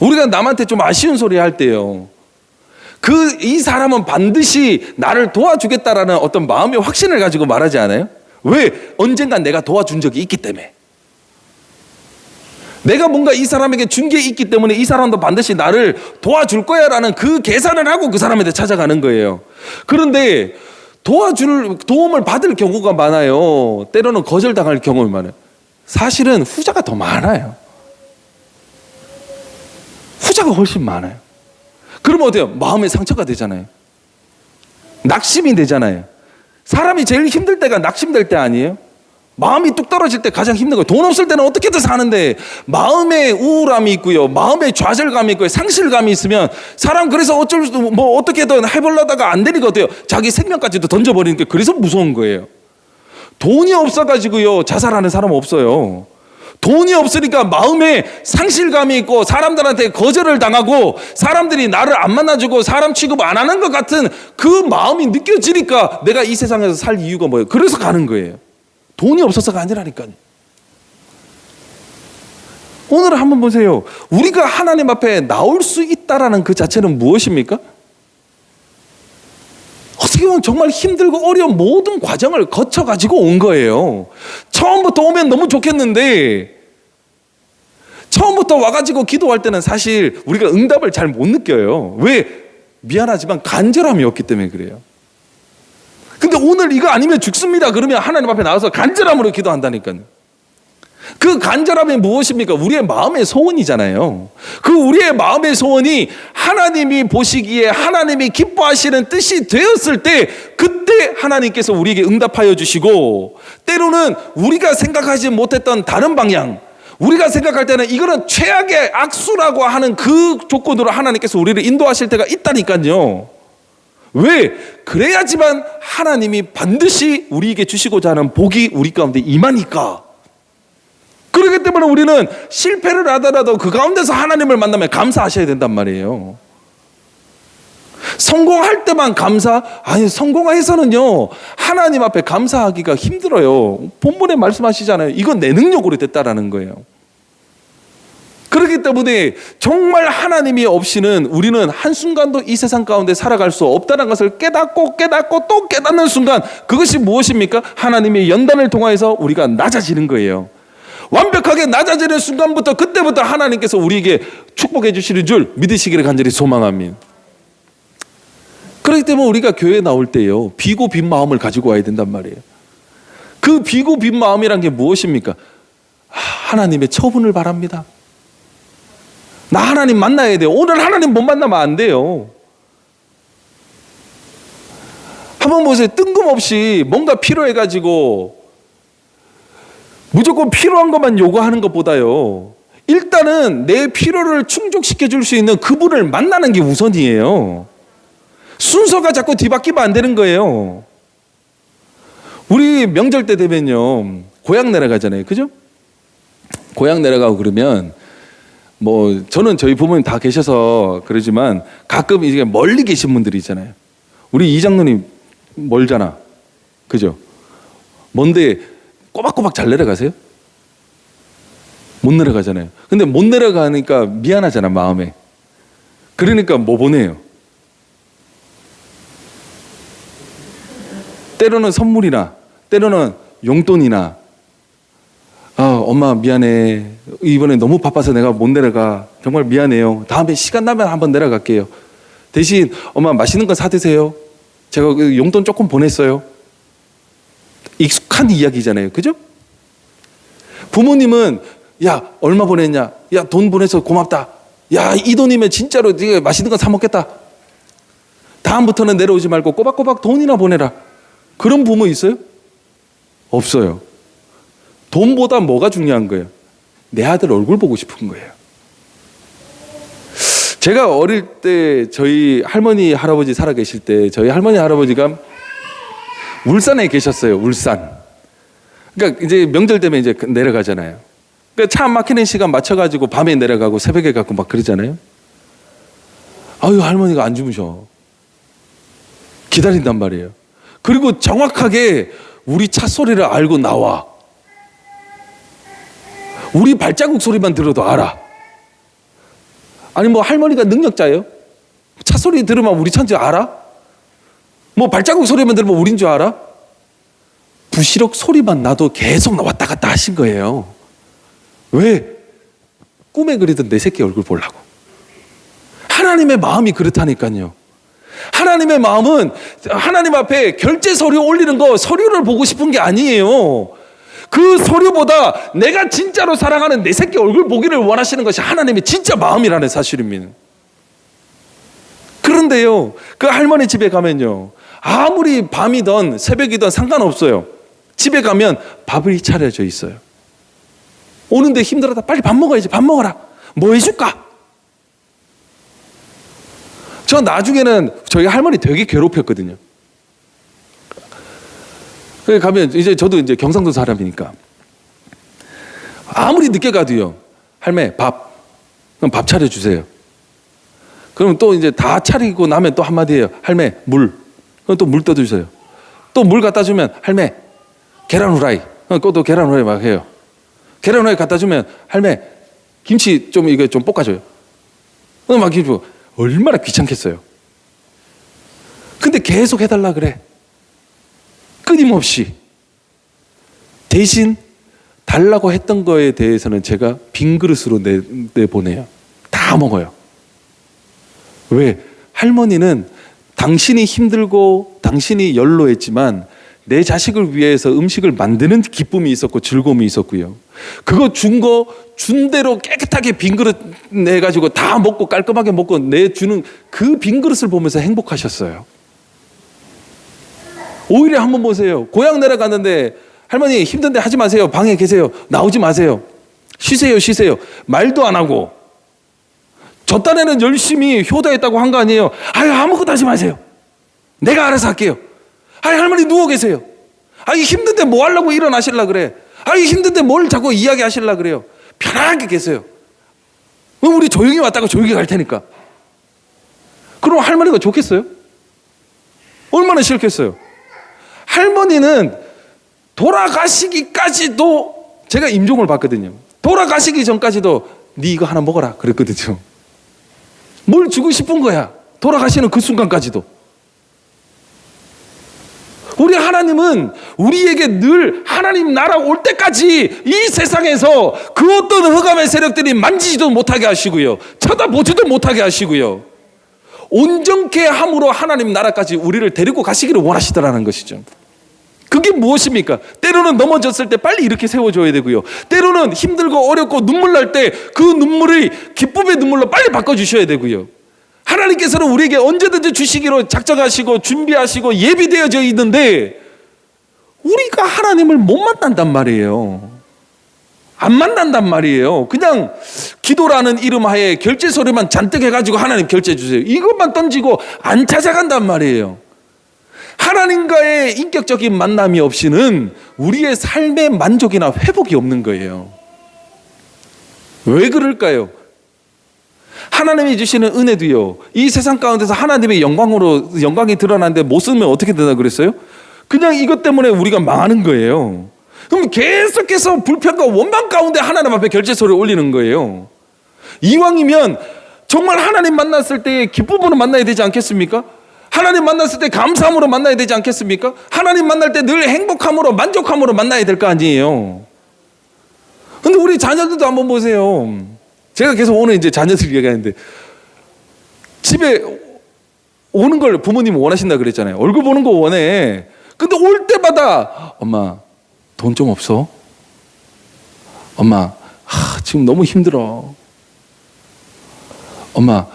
우리가 남한테 좀 아쉬운 소리 할 때요, 이 사람은 반드시 나를 도와주겠다라는 어떤 마음의 확신을 가지고 말하지 않아요? 왜? 언젠간 내가 도와준 적이 있기 때문에. 내가 뭔가 이 사람에게 준 게 있기 때문에 이 사람도 반드시 나를 도와줄 거야 라는 그 계산을 하고 그 사람한테 찾아가는 거예요. 그런데 도움을 받을 경우가 많아요. 때로는 거절당할 경우가 많아요. 사실은 후자가 더 많아요. 후자가 훨씬 많아요. 그러면 어때요? 마음에 상처가 되잖아요. 낙심이 되잖아요. 사람이 제일 힘들 때가 낙심될 때 아니에요? 마음이 뚝 떨어질 때 가장 힘든 거예요. 돈 없을 때는 어떻게든 사는데 마음에 우울함이 있고요, 마음에 좌절감이 있고요, 상실감이 있으면 사람 그래서 어떻게든 해보려다가 안 되는 거 어때요? 자기 생명까지도 던져버리는 게 그래서 무서운 거예요. 돈이 없어가지고요 자살하는 사람 없어요. 돈이 없으니까 마음에 상실감이 있고 사람들한테 거절을 당하고 사람들이 나를 안 만나주고 사람 취급 안 하는 것 같은 그 마음이 느껴지니까 내가 이 세상에서 살 이유가 뭐예요? 그래서 가는 거예요. 돈이 없어서가 아니라니까요. 오늘 한번 보세요. 우리가 하나님 앞에 나올 수 있다라는 그 자체는 무엇입니까? 어떻게 보면 정말 힘들고 어려운 모든 과정을 거쳐가지고 온 거예요. 처음부터 오면 너무 좋겠는데 처음부터 와가지고 기도할 때는 사실 우리가 응답을 잘 못 느껴요. 왜? 미안하지만 간절함이 없기 때문에 그래요. 근데 오늘 이거 아니면 죽습니다 그러면 하나님 앞에 나와서 간절함으로 기도한다니까요. 그 간절함이 무엇입니까? 우리의 마음의 소원이잖아요. 그 우리의 마음의 소원이 하나님이 보시기에 하나님이 기뻐하시는 뜻이 되었을 때 그때 하나님께서 우리에게 응답하여 주시고, 때로는 우리가 생각하지 못했던 다른 방향, 우리가 생각할 때는 이거는 최악의 악수라고 하는 그 조건으로 하나님께서 우리를 인도하실 때가 있다니까요. 왜? 그래야지만 하나님이 반드시 우리에게 주시고자 하는 복이 우리 가운데 임하니까. 그렇기 때문에 우리는 실패를 하더라도 그 가운데서 하나님을 만나면 감사하셔야 된단 말이에요. 성공할 때만 아니 성공해서는요 하나님 앞에 감사하기가 힘들어요. 본문에 말씀하시잖아요. 이건 내 능력으로 됐다라는 거예요. 그렇기 때문에 정말 하나님이 없이는 우리는 한순간도 이 세상 가운데 살아갈 수 없다는 것을 깨닫고 또 깨닫는 순간, 그것이 무엇입니까? 하나님의 연단을 통하여서 우리가 낮아지는 거예요. 완벽하게 낮아지는 순간부터 그때부터 하나님께서 우리에게 축복해 주시는 줄 믿으시기를 간절히 소망합니다. 그렇기 때문에 우리가 교회에 나올 때요 비고 빈 마음을 가지고 와야 된단 말이에요. 그 비고 빈 마음이란 게 무엇입니까? 하나님의 처분을 바랍니다. 나 하나님 만나야 돼요. 오늘 하나님 못 만나면 안 돼요. 한번 보세요. 뜬금없이 뭔가 필요해가지고 무조건 필요한 것만 요구하는 것보다요 일단은 내 필요를 충족시켜 줄 수 있는 그분을 만나는 게 우선이에요. 순서가 자꾸 뒤바뀌면 안 되는 거예요. 우리 명절 때 되면요 고향 내려가잖아요. 그죠? 고향 내려가고 그러면 저는 저희 부모님 다 계셔서 그러지만 가끔 이제 멀리 계신 분들이 있잖아요. 우리 이장로님 멀잖아. 그죠? 먼데 꼬박꼬박 잘 내려가세요? 못 내려가잖아요. 근데 못 내려가니까 미안하잖아 마음에. 그러니까 뭐 보내요? 때로는 선물이나 때로는 용돈이나 엄마 미안해. 이번에 너무 바빠서 내가 못 내려가. 정말 미안해요. 다음에 시간 나면 한번 내려갈게요. 대신 엄마 맛있는 거 사드세요. 제가 용돈 조금 보냈어요. 익숙한 이야기잖아요. 그죠? 부모님은 야 얼마 보냈냐? 야 돈 보내서 고맙다. 야 이 돈이면 진짜로 네가 맛있는 거 사 먹겠다. 다음부터는 내려오지 말고 꼬박꼬박 돈이나 보내라. 그런 부모 있어요? 없어요. 돈보다 뭐가 중요한 거예요? 내 아들 얼굴 보고 싶은 거예요. 제가 어릴 때 저희 할머니 할아버지 살아 계실 때 저희 할머니 할아버지가 울산에 계셨어요. 울산. 그러니까 이제 명절 되면 이제 내려가잖아요. 그러니까 차 막히는 시간 맞춰가지고 밤에 내려가고 새벽에 가고 막 그러잖아요. 아유, 할머니가 안 주무셔. 기다린단 말이에요. 그리고 정확하게 우리 차 소리를 알고 나와. 우리 발자국 소리만 들어도 알아. 아니 뭐 할머니가 능력자예요? 차 소리 들으면 우리 차인 줄 알아? 뭐 발자국 소리만 들으면 우린 줄 알아? 부시럭 소리만 나도 계속 왔다 갔다 하신 거예요. 왜? 꿈에 그리던 내 새끼 얼굴 보려고. 하나님의 마음이 그렇다니까요. 하나님의 마음은 하나님 앞에 결제 서류 올리는 거 서류를 보고 싶은 게 아니에요. 그 서류보다 내가 진짜로 사랑하는 내 새끼 얼굴 보기를 원하시는 것이 하나님의 진짜 마음이라는 사실입니다. 그런데요, 그 할머니 집에 가면요, 아무리 밤이든 새벽이든 상관없어요. 집에 가면 밥이 차려져 있어요. 오는데 힘들었다. 빨리 밥 먹어야지. 밥 먹어라. 뭐 해줄까? 저 나중에는 저희 할머니 되게 괴롭혔거든요. 거기 가면 이제 저도 이제 경상도 사람이니까 아무리 늦게 가도요, 할매 밥, 그럼 밥 차려주세요. 그럼 또 이제 다 차리고 나면 또 한마디 해요. 할매 물, 그럼 또 물 떠주세요. 또 물 갖다 주면 할매 계란 후라이, 그럼 또 계란 후라이 막 해요. 계란 후라이 갖다 주면 할매 김치 좀 이거 좀 볶아줘요. 그럼 막 김치 얼마나 귀찮겠어요. 근데 계속 해달라 그래. 끊임없이. 대신 달라고 했던 거에 대해서는 제가 빈 그릇으로 내보내요. 다 먹어요. 왜? 할머니는 당신이 힘들고 당신이 연로했지만 내 자식을 위해서 음식을 만드는 기쁨이 있었고 즐거움이 있었고요. 그거 준 대로 깨끗하게 빈 그릇 내가지고 다 먹고 깔끔하게 먹고 내주는 그 빈 그릇을 보면서 행복하셨어요. 오히려 한번 보세요. 고향 내려갔는데 할머니 힘든데 하지 마세요. 방에 계세요. 나오지 마세요. 쉬세요. 말도 안 하고. 저 딴에는 열심히 효도했다고 한 거 아니에요. 아유, 아무것도 하지 마세요. 내가 알아서 할게요. 아유, 할머니 누워 계세요. 아유, 힘든데 뭐 하려고 일어나실라 그래. 아유, 힘든데 뭘 자꾸 이야기하실라 그래요. 편하게 계세요. 우리 조용히 왔다가 조용히 갈 테니까. 그럼 할머니가 좋겠어요? 얼마나 싫겠어요? 할머니는 돌아가시기까지도 제가 임종을 봤거든요. 돌아가시기 전까지도 네 이거 하나 먹어라 그랬거든요. 뭘 주고 싶은 거야. 돌아가시는 그 순간까지도. 우리 하나님은 우리에게 늘 하나님 나라 올 때까지 이 세상에서 그 어떤 흑암의 세력들이 만지지도 못하게 하시고요. 쳐다보지도 못하게 하시고요. 온전케 함으로 하나님 나라까지 우리를 데리고 가시기를 원하시더라는 것이죠. 그게 무엇입니까? 때로는 넘어졌을 때 빨리 이렇게 세워줘야 되고요. 때로는 힘들고 어렵고 눈물 날 때 그 눈물이 기쁨의 눈물로 빨리 바꿔주셔야 되고요. 하나님께서는 우리에게 언제든지 주시기로 작정하시고 준비하시고 예비되어져 있는데 우리가 하나님을 못 만난단 말이에요. 안 만난단 말이에요. 그냥 기도라는 이름 하에 결제 서류만 잔뜩 해가지고 하나님 결제 주세요. 이것만 던지고 안 찾아간단 말이에요. 하나님과의 인격적인 만남이 없이는 우리의 삶의 만족이나 회복이 없는 거예요. 왜 그럴까요? 하나님이 주시는 은혜도요, 이 세상 가운데서 하나님의 영광이 드러나는데 못 쓰면 어떻게 되나 그랬어요? 그냥 이것 때문에 우리가 망하는 거예요. 그럼 계속해서 불평과 원망 가운데 하나님 앞에 결제서를 올리는 거예요. 이왕이면 정말 하나님 만났을 때 기쁨으로 만나야 되지 않겠습니까? 하나님 만났을 때 감사함으로 만나야 되지 않겠습니까? 하나님 만날 때 늘 행복함으로 만족함으로 만나야 될 거 아니에요. 근데 우리 자녀들도 한번 보세요. 제가 계속 오늘 이제 자녀들 얘기하는데 집에 오는 걸 부모님이 원하신다 그랬잖아요. 얼굴 보는 거 원해. 근데 올 때마다 엄마 돈 좀 없어? 엄마 지금 너무 힘들어. 엄마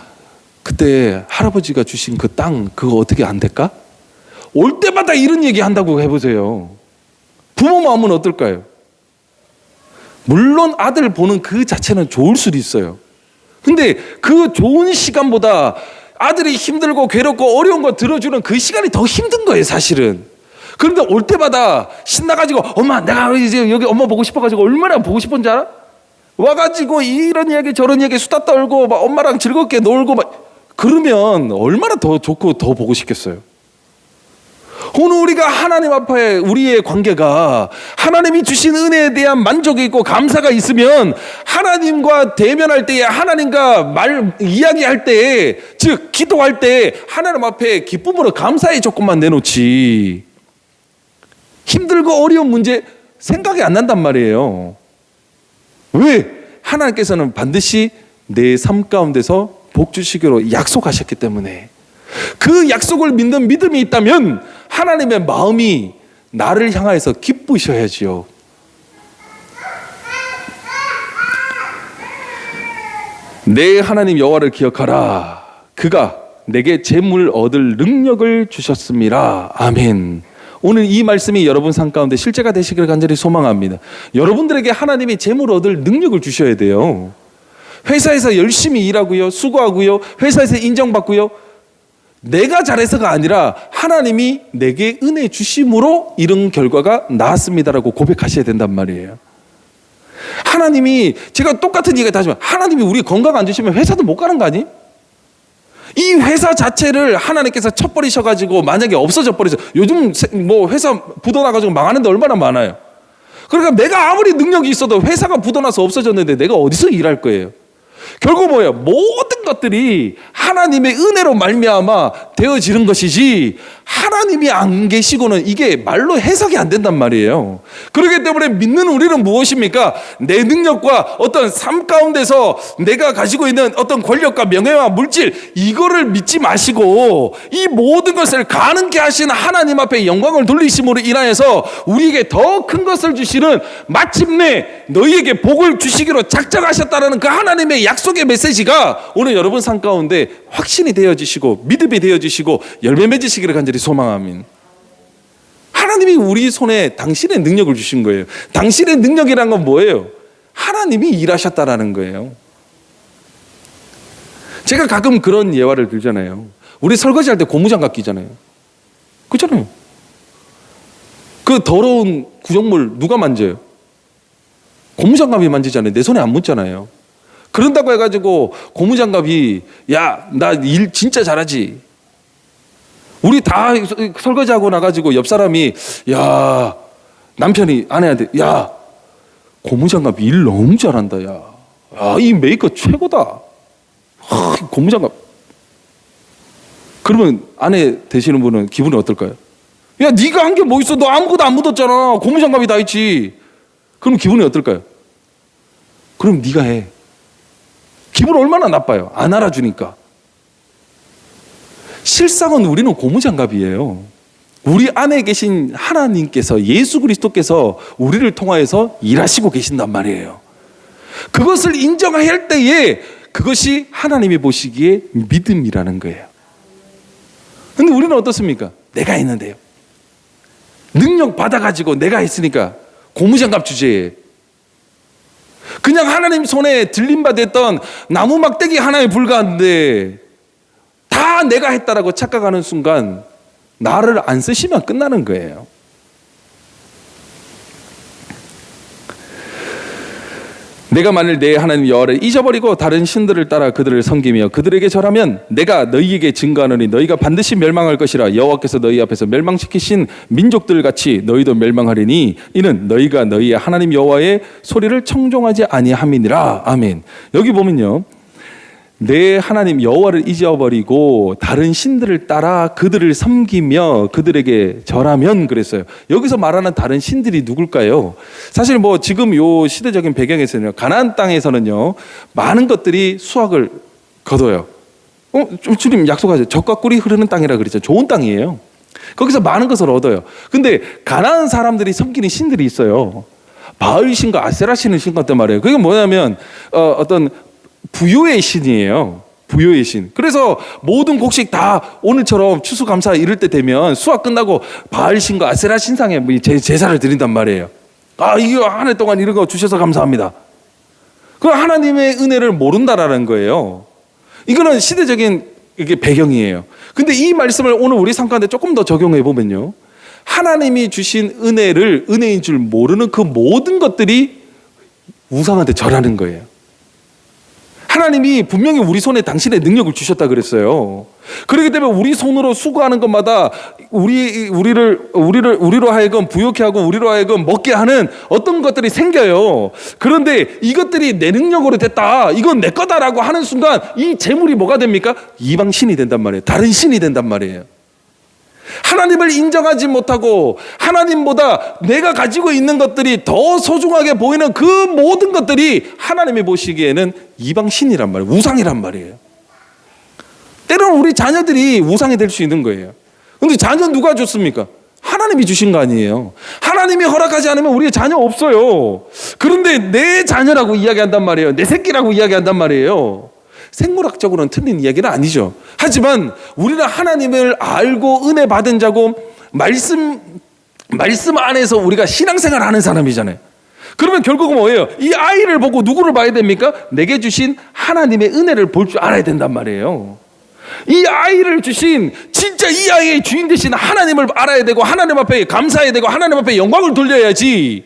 그때 할아버지가 주신 그 땅 그거 어떻게 안 될까? 올 때마다 이런 얘기 한다고 해보세요. 부모 마음은 어떨까요? 물론 아들 보는 그 자체는 좋을 수도 있어요. 근데 그 좋은 시간보다 아들이 힘들고 괴롭고 어려운 거 들어주는 그 시간이 더 힘든 거예요, 사실은. 그런데 올 때마다 신나가지고 엄마 내가 이제 여기 엄마 보고 싶어가지고 얼마나 보고 싶은지 알아? 와가지고 이런 이야기 저런 이야기 수다 떨고 막 엄마랑 즐겁게 놀고 막 그러면 얼마나 더 좋고 더 보고 싶겠어요. 오늘 우리가 하나님 앞에 우리의 관계가 하나님이 주신 은혜에 대한 만족이 있고 감사가 있으면 하나님과 대면할 때에 하나님과 이야기할 때에 즉 기도할 때 하나님 앞에 기쁨으로 감사의 조건만 내놓지 힘들고 어려운 문제 생각이 안 난단 말이에요. 왜? 하나님께서는 반드시 내 삶 가운데서 복 주시기로 약속하셨기 때문에 그 약속을 믿는 믿음이 있다면 하나님의 마음이 나를 향하여서 기쁘셔야지요. 내 하나님 여호와를 기억하라. 그가 내게 재물 얻을 능력을 주셨습니다. 아멘. 오늘 이 말씀이 여러분 삶 가운데 실제가 되시기를 간절히 소망합니다. 여러분들에게 하나님이 재물 얻을 능력을 주셔야 돼요. 회사에서 열심히 일하고요, 수고하고요, 회사에서 인정받고요, 내가 잘해서가 아니라 하나님이 내게 은혜 주심으로 이런 결과가 나왔습니다라고 고백하셔야 된단 말이에요. 하나님이 제가 똑같은 얘기가 다지만 하나님이 우리 건강 안 주시면 회사도 못 가는 거 아니? 이 회사 자체를 하나님께서 쳐버리셔가지고 만약에 없어져 버리죠. 요즘 뭐 회사 부도나가지고 망하는 데 얼마나 많아요. 그러니까 내가 아무리 능력이 있어도 회사가 부도나서 없어졌는데 내가 어디서 일할 거예요? 결국 뭐예요? 모든 것들이 하나님의 은혜로 말미암아 되어지는 것이지 하나님이 안 계시고는 이게 말로 해석이 안 된단 말이에요. 그렇기 때문에 믿는 우리는 무엇입니까? 내 능력과 어떤 삶 가운데서 내가 가지고 있는 어떤 권력과 명예와 물질 이거를 믿지 마시고 이 모든 것을 가능케 하신 하나님 앞에 영광을 돌리심으로 인하여서 우리에게 더 큰 것을 주시는 마침내 너희에게 복을 주시기로 작정하셨다는 그 하나님의 약속의 메시지가 오늘 여러분 삶 가운데 확신이 되어지시고 믿음이 되어지시고 열매 맺으시기를 간절히 소망합니다. 하나님이 우리 손에 당신의 능력을 주신 거예요. 당신의 능력이란 건 뭐예요? 하나님이 일하셨다라는 거예요. 제가 가끔 그런 예화를 들잖아요. 우리 설거지할 때 고무장갑 끼잖아요. 그렇잖아요. 그 더러운 구정물 누가 만져요? 고무장갑이 만지잖아요. 내 손에 안 묻잖아요. 그런다고 해가지고 고무장갑이 야, 나 일 진짜 잘하지. 우리 다 설거지하고 나가지고 옆 사람이 야, 남편이 아내한테 야, 고무장갑 일 너무 잘한다. 야, 이 메이커 최고다. 고무장갑. 그러면 아내 되시는 분은 기분이 어떨까요? 야, 네가 한 게 뭐 있어? 너 아무것도 안 묻었잖아. 고무장갑이 다 있지. 그럼 기분이 어떨까요? 그럼 네가 해. 기분 얼마나 나빠요? 안 알아주니까. 실상은 우리는 고무장갑이에요. 우리 안에 계신 하나님께서 예수 그리스도께서 우리를 통하여서 일하시고 계신단 말이에요. 그것을 인정할 때에 그것이 하나님이 보시기에 믿음이라는 거예요. 근데 우리는 어떻습니까? 내가 있는데요. 능력 받아가지고 내가 있으니까 고무장갑 주제에 그냥 하나님 손에 들림받았던 나무 막대기 하나에 불과한데 다 내가 했다라고 착각하는 순간 나를 안 쓰시면 끝나는 거예요. 내가 만일 내 하나님 여호와를 잊어버리고 다른 신들을 따라 그들을 섬기며 그들에게 절하면 내가 너희에게 증거하노니 너희가 반드시 멸망할 것이라. 여호와께서 너희 앞에서 멸망시키신 민족들 같이 너희도 멸망하리니 이는 너희가 너희의 하나님 여호와의 소리를 청종하지 아니함이니라. 아멘. 여기 보면요, 내 하나님 여호와를 잊어버리고 다른 신들을 따라 그들을 섬기며 그들에게 절하면 그랬어요. 여기서 말하는 다른 신들이 누굴까요? 사실 뭐 지금 요 시대적인 배경에서는요, 가나안 땅에서는요 많은 것들이 수확을 거둬요. 주님 약속하세요. 젖과 꿀이 흐르는 땅이라 그랬죠. 좋은 땅이에요. 거기서 많은 것을 얻어요. 근데 가나안 사람들이 섬기는 신들이 있어요. 바알 신과 아세라 신을 신갔단 말이에요. 그게 뭐냐면 어떤 부유의 신이에요. 부여의 신. 그래서 모든 곡식 다 오늘처럼 추수감사 이럴 때 되면 수확 끝나고 바알 신과 아세라 신상에 제사를 드린단 말이에요. 이거 한 해 동안 이런 거 주셔서 감사합니다. 그 하나님의 은혜를 모른다라는 거예요. 이거는 시대적인 이게 배경이에요. 근데 이 말씀을 오늘 우리 삶 가운데 조금 더 적용해 보면요, 하나님이 주신 은혜를 은혜인 줄 모르는 그 모든 것들이 우상한테 절하는 거예요. 하나님이 분명히 우리 손에 당신의 능력을 주셨다 그랬어요. 그렇기 때문에 우리 손으로 수고하는 것마다 우리로 하여금 부욕해 하고 우리로 하여금 먹게 하는 어떤 것들이 생겨요. 그런데 이것들이 내 능력으로 됐다, 이건 내 거다라고 하는 순간 이 재물이 뭐가 됩니까? 이방 신이 된단 말이에요. 다른 신이 된단 말이에요. 하나님을 인정하지 못하고 하나님보다 내가 가지고 있는 것들이 더 소중하게 보이는 그 모든 것들이 하나님이 보시기에는 이방신이란 말이에요. 우상이란 말이에요. 때로는 우리 자녀들이 우상이 될 수 있는 거예요. 그런데 자녀 누가 줬습니까? 하나님이 주신 거 아니에요. 하나님이 허락하지 않으면 우리의 자녀 없어요. 그런데 내 자녀라고 이야기한단 말이에요. 내 새끼라고 이야기한단 말이에요. 생물학적으로는 틀린 이야기는 아니죠. 하지만 우리는 하나님을 알고 은혜 받은 자고 말씀 안에서 우리가 신앙생활 하는 사람이잖아요. 그러면 결국은 뭐예요? 이 아이를 보고 누구를 봐야 됩니까? 내게 주신 하나님의 은혜를 볼 줄 알아야 된단 말이에요. 이 아이를 주신 진짜 이 아이의 주인 되신 하나님을 알아야 되고 하나님 앞에 감사해야 되고 하나님 앞에 영광을 돌려야지,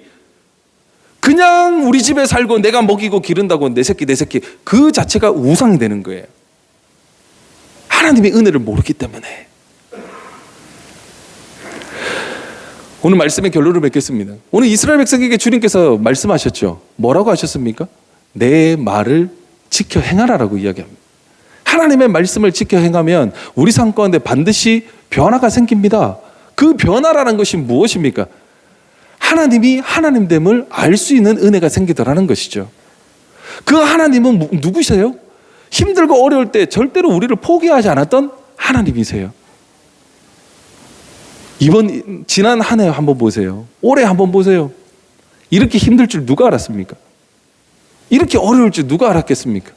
그냥 우리 집에 살고 내가 먹이고 기른다고 내 새끼 그 자체가 우상이 되는 거예요. 하나님의 은혜를 모르기 때문에. 오늘 말씀의 결론을 맺겠습니다. 오늘 이스라엘 백성에게 주님께서 말씀하셨죠. 뭐라고 하셨습니까? 내 말을 지켜 행하라라고 이야기합니다. 하나님의 말씀을 지켜 행하면 우리 삶 가운데 반드시 변화가 생깁니다. 그 변화라는 것이 무엇입니까? 하나님이 하나님됨을 알 수 있는 은혜가 생기더라는 것이죠. 그 하나님은 누구세요? 힘들고 어려울 때 절대로 우리를 포기하지 않았던 하나님이세요. 지난 한 해 한번 보세요. 올해 한번 보세요. 이렇게 힘들 줄 누가 알았습니까? 이렇게 어려울 줄 누가 알았겠습니까?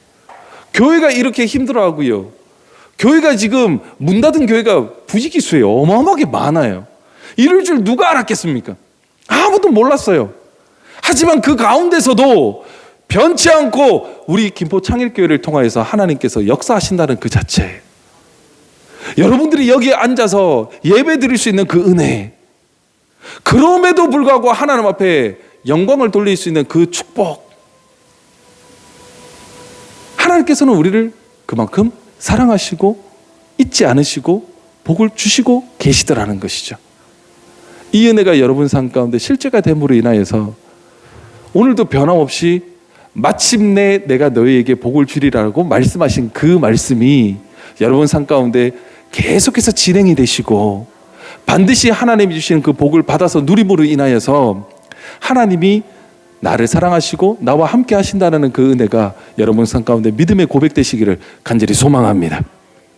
교회가 이렇게 힘들어하고요, 교회가 지금 문 닫은 교회가 부지기수에 어마어마하게 많아요. 이럴 줄 누가 알았겠습니까? 아무도 몰랐어요. 하지만 그 가운데서도 변치 않고 우리 김포 창일교회를 통하여서 하나님께서 역사하신다는 그 자체, 여러분들이 여기에 앉아서 예배 드릴 수 있는 그 은혜, 그럼에도 불구하고 하나님 앞에 영광을 돌릴 수 있는 그 축복, 하나님께서는 우리를 그만큼 사랑하시고 잊지 않으시고 복을 주시고 계시더라는 것이죠. 이 은혜가 여러분 삶 가운데 실제가 됨으로 인하여서 오늘도 변함없이 마침내 내가 너희에게 복을 주리라고 말씀하신 그 말씀이 여러분 삶 가운데 계속해서 진행이 되시고 반드시 하나님이 주시는 그 복을 받아서 누림으로 인하여서 하나님이 나를 사랑하시고 나와 함께 하신다는 그 은혜가 여러분 삶 가운데 믿음의 고백되시기를 간절히 소망합니다.